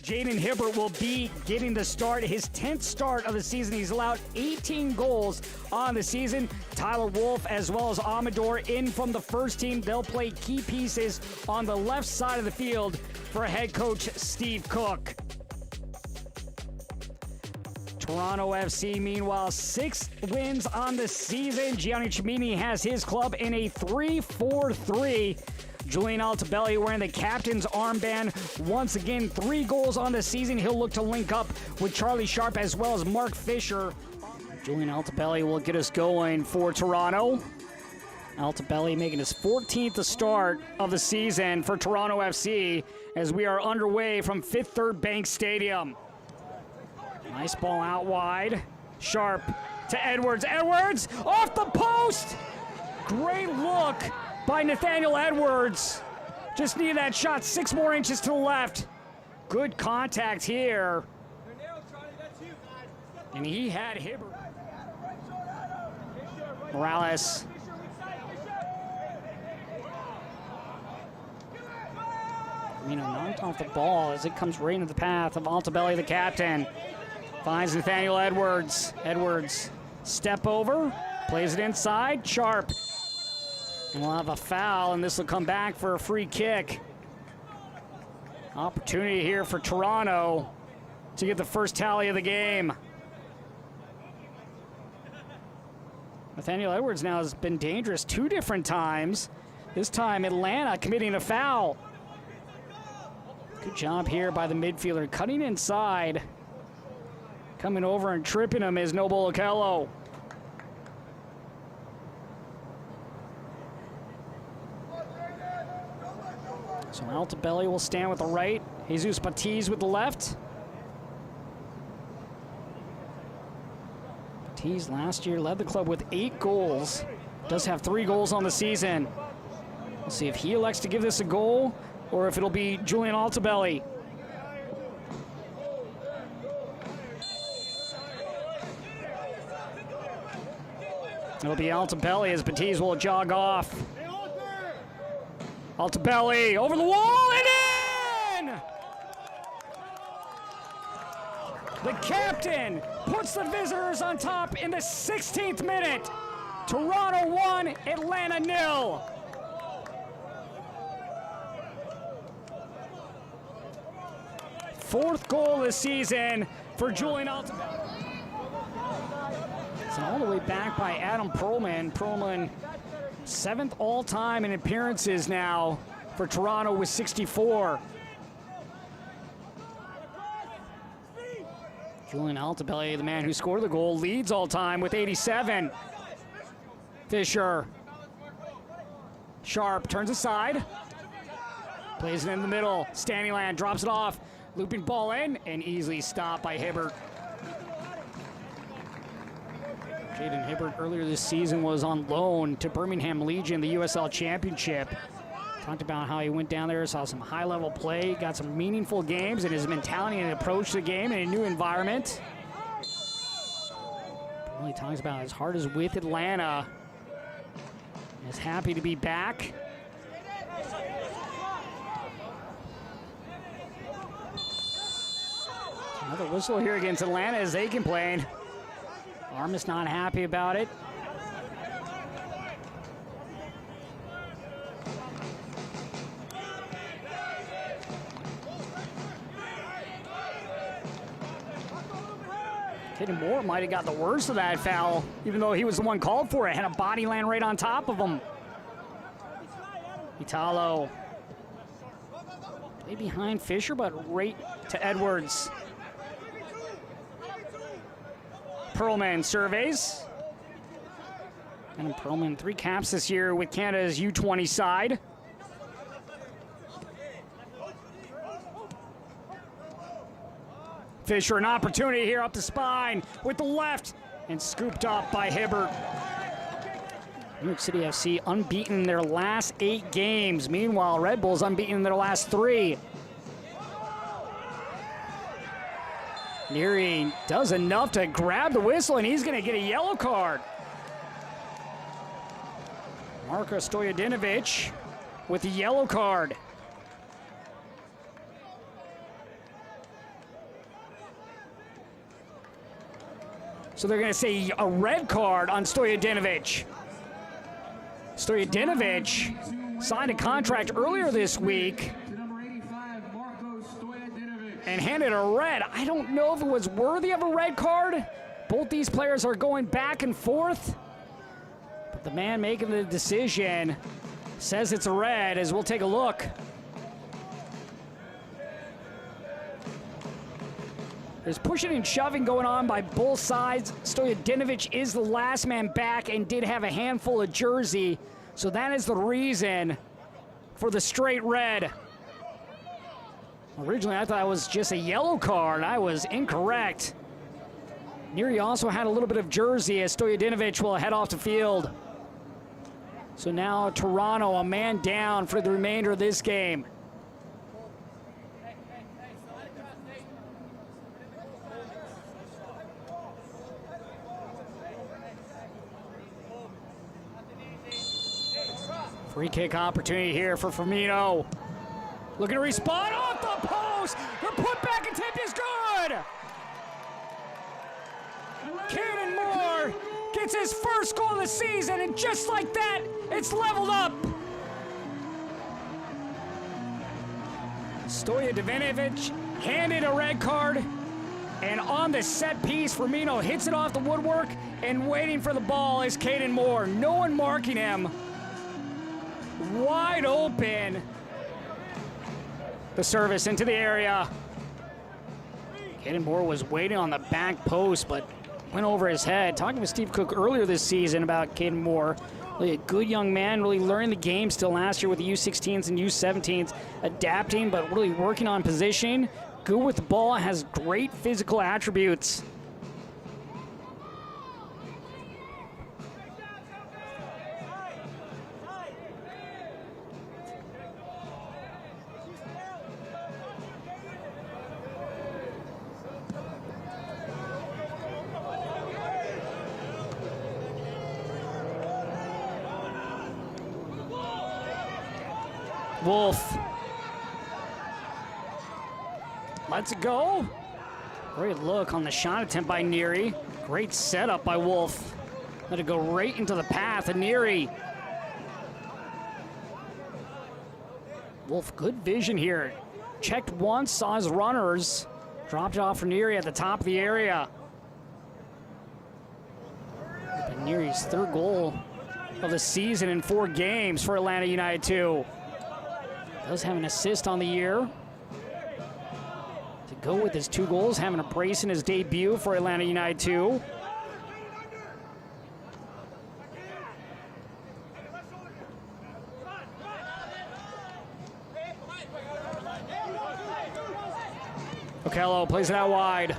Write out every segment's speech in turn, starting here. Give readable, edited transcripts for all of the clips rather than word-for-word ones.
Jaden Hibbert will be getting the start, his 10th start of the season. He's allowed 18 goals on the season. Tyler Wolf as well as Amador in from the first team. They'll play key pieces on the left side of the field for head coach Steve Cook. Toronto FC, meanwhile, 6 wins on the season. Gianni Cimini has his club in a 3-4-3. Julian Altobelli wearing the captain's armband. Once again, 3 goals on the season. He'll look to link up with Charlie Sharp as well as Mark Fisher. Julian Altobelli will get us going for Toronto. Altobelli making his 14th start of the season for Toronto FC as we are underway from Fifth Third Bank Stadium. Nice ball out wide. Sharp to Edwards. Edwards off the post! Great look by Nathaniel Edwards. Just needed that shot 6 more inches to the left. Good contact here. And he had Hibbert. Morales. Knocked off the ball as it comes right into the path of Altobelli, the captain. Finds Nathaniel Edwards. Edwards, step over, plays it inside. Sharp. And we'll have a foul, and this will come back for a free kick. Opportunity here for Toronto to get the first tally of the game. Nathaniel Edwards now has been dangerous 2 different times. This time Atlanta committing a foul. Good job here by the midfielder, cutting inside. Coming over and tripping him is Noble Okello. So Altobelli will stand with the right. Jesus Batiz with the left. Batiz last year led the club with 8 goals. Does have 3 goals on the season. We'll see if he elects to give this a goal or if it'll be Julian Altobelli. It'll be Altobelli as Batiz will jog off. Altobelli over the wall and in! The captain puts the visitors on top in the 16th minute. Toronto 1, Atlanta 0. Fourth goal this season for Julian Altobelli. It's all the way back by Adam Perlman. Perlman, 7th all-time in appearances now for Toronto with 64. Julian Altobelli, the man who scored the goal, leads all-time with 87. Fisher. Sharp turns aside. Plays it in the middle. Standing land drops it off. Looping ball in and easily stopped by Hibbert. Jaden Hibbert earlier this season was on loan to Birmingham Legion, the USL Championship. Talked about how he went down there, saw some high-level play, got some meaningful games, and his mentality and approach to the game in a new environment. Really talks about his heart is with Atlanta. Is happy to be back. Another whistle here against Atlanta as they complain. Armis not happy about it. Caden Moore might have got the worst of that foul, even though he was the one called for it. Had a body land right on top of him. Italo. Play behind Fisher, but right to Edwards. Perlman surveys. And Perlman, 3 caps this year with Canada's U20 side. Fisher, an opportunity here up the spine with the left and scooped up by Hibbert. New York City FC unbeaten in their last 8 games. Meanwhile, Red Bulls unbeaten in their last 3. Neary does enough to grab the whistle, and he's going to get a yellow card. Marko Stojadinovic with the yellow card. So they're going to say a red card on Stojadinovic. Stojadinovic signed a contract earlier this week and handed a red. I don't know if it was worthy of a red card. Both these players are going back and forth. But the man making the decision says it's a red, as we'll take a look. There's pushing and shoving going on by both sides. Stojadinovic is the last man back and did have a handful of jersey. So that is the reason for the straight red. Originally, I thought it was just a yellow card. I was incorrect. Neary also had a little bit of jersey as Stojadinovic will head off the field. So now Toronto, a man down for the remainder of this game. Free kick opportunity here for Firmino. Looking to respond off the post. The putback attempt is good. Caden Moore gets his first goal of the season, and just like that, it's leveled up. Stojadinovic handed a red card, and on the set piece, Firmino hits it off the woodwork, and waiting for the ball is Caden Moore. No one marking him. Wide open. The service into the area. Caden Moore was waiting on the back post, but went over his head. Talking with Steve Cook earlier this season about Caden Moore. Really a good young man, really learning the game still last year with the U16s and U17s. Adapting, but really working on position. Good with the ball, has great physical attributes. Wolf lets it go. Great look on the shot attempt by Neary. Great setup by Wolf. Let it go right into the path of Neary. Wolf, good vision here. Checked once, saw his runners. Dropped it off for Neary at the top of the area. But Neary's third goal of the season in 4 games for Atlanta United 2. Does have an assist on the year. To go with his 2 goals, having a brace in his debut for Atlanta United 2. Okello plays it out wide.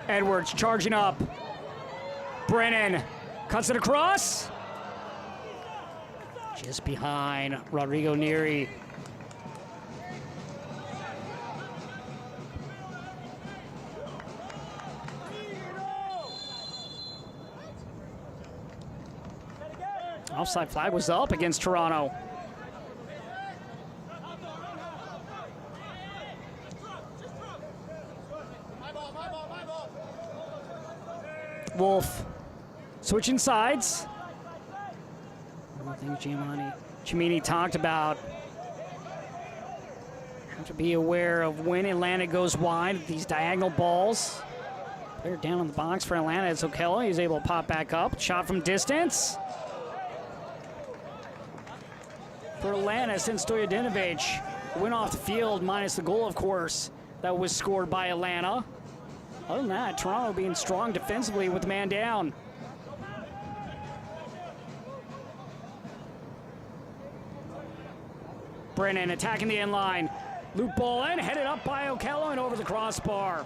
Edwards charging up. Brennan cuts it across. Just behind Rodrigo Neary. Offside flag was up against Toronto. Wolf switching sides. One thing Cimini talked about. Have to be aware of when Atlanta goes wide, these diagonal balls. Player down in the box for Atlanta. It's Okello. He's able to pop back up. Shot from distance. For Atlanta, since Stojadinovic went off the field, minus the goal, of course, that was scored by Atlanta. Other than that, Toronto being strong defensively with the man down. Brennan attacking the end line. Loop ball in, headed up by Okello and over the crossbar.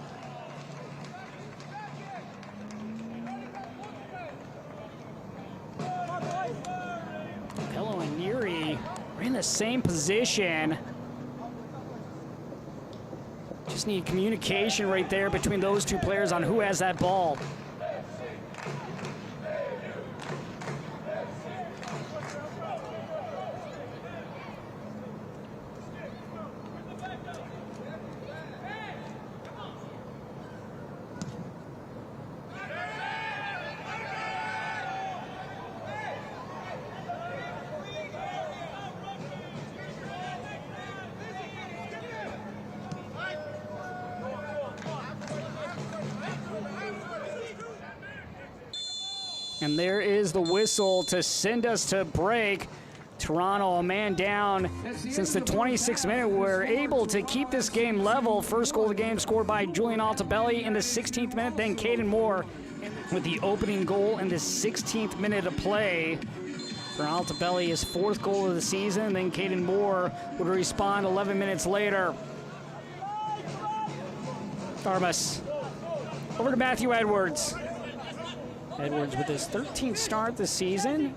Okello and Neary are in the same position. Just need communication right there between those 2 players on who has that ball. And there is the whistle to send us to break. Toronto a man down since the 26th minute. We're able to keep this game level. First goal of the game scored by Julian Altobelli in the 16th minute. Then Caden Moore with the opening goal in the 16th minute of play. For Altobelli, his 4th goal of the season. Then Caden Moore would respond 11 minutes later. Darmus over to Matthew Edwards. Edwards with his 13th start this season.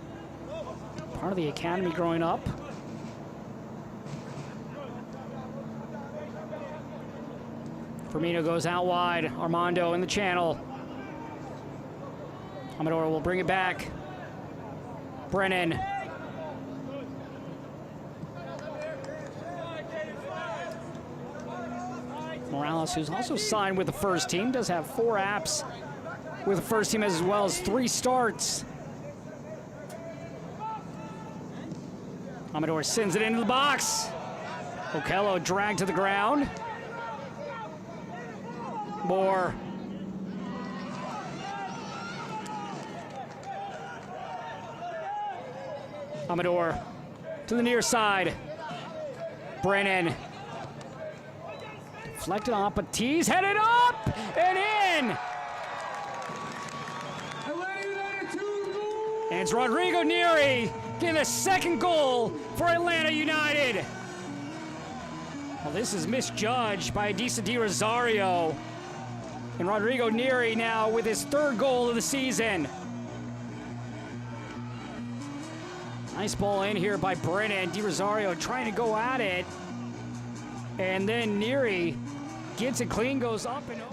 Part of the academy growing up. Firmino goes out wide. Armando in the channel. Amador will bring it back. Brennan. Morales, who's also signed with the first team, does have 4 apps with the first team as well as 3 starts. Amador sends it into the box. Okello dragged to the ground. Moore. Amador to the near side. Brennan. Deflected off, but T's headed up and in. And it's Rodrigo Neri getting the 2nd goal for Atlanta United. Well, this is misjudged by Adisa Di Rosario. And Rodrigo Neri now with his 3rd goal of the season. Nice ball in here by Brennan. Di Rosario trying to go at it. And then Neri gets it clean, goes up and over.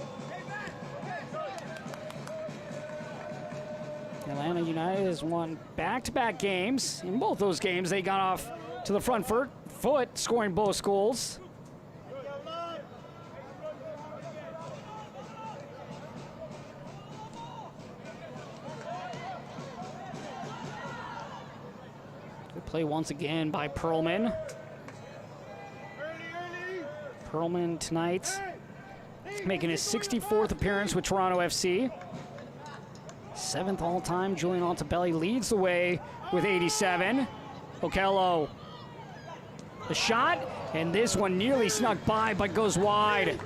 Atlanta United has won back-to-back games. In both those games, they got off to the front foot, scoring both goals. Good play once again by Perlman. Perlman tonight making his 64th appearance with Toronto FC. 7th all-time. Julian Altobelli leads the way with 87. Okello. The shot, and this one nearly snuck by but goes wide.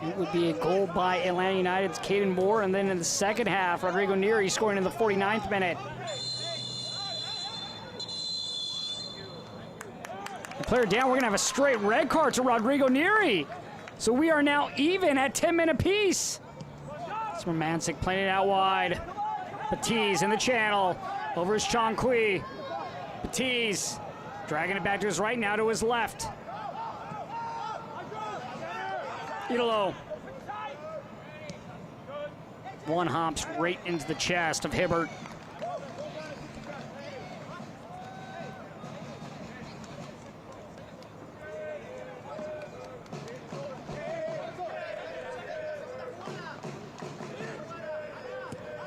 It would be a goal by Atlanta United's Caden Moore, and then in the second half, Rodrigo Neri scoring in the 49th minute. The player down, we're gonna have a straight red card to Rodrigo Neri. So we are now even at 10 men apiece. It's Romancic playing it out wide. Batiz in the channel. Over is Chankui. Batiz dragging it back to his right, now to his left. Idolo. One hops right into the chest of Hibbert.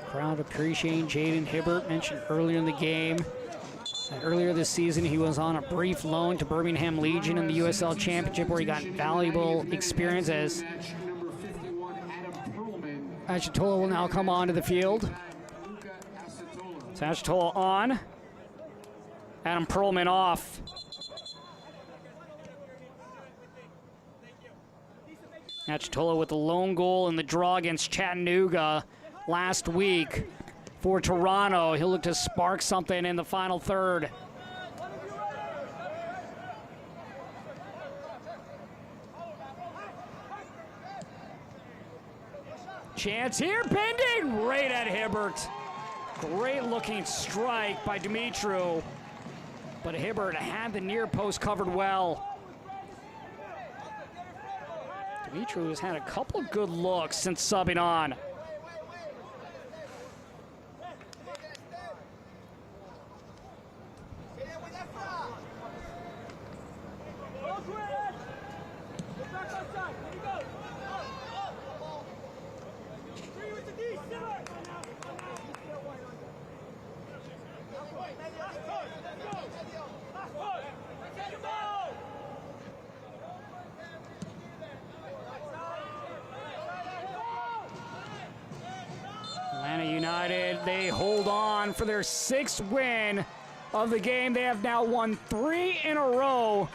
Crowd appreciating Jaden Hibbert. Mentioned earlier in the game that earlier this season he was on a brief loan to Birmingham Legion in the USL Championship, where he got valuable experience. As Achitola will now come onto the field. So Achitola on. Adam Perlman off. Achitola with the lone goal in the draw against Chattanooga last week for Toronto. He'll look to spark something in the final third. Chance here, bending right at Hibbert. Great looking strike by Dumitru, but Hibbert had the near post covered well. Dumitru has had a couple of good looks since subbing on. they hold on for their 6th win of the game. They have now won 3 in a row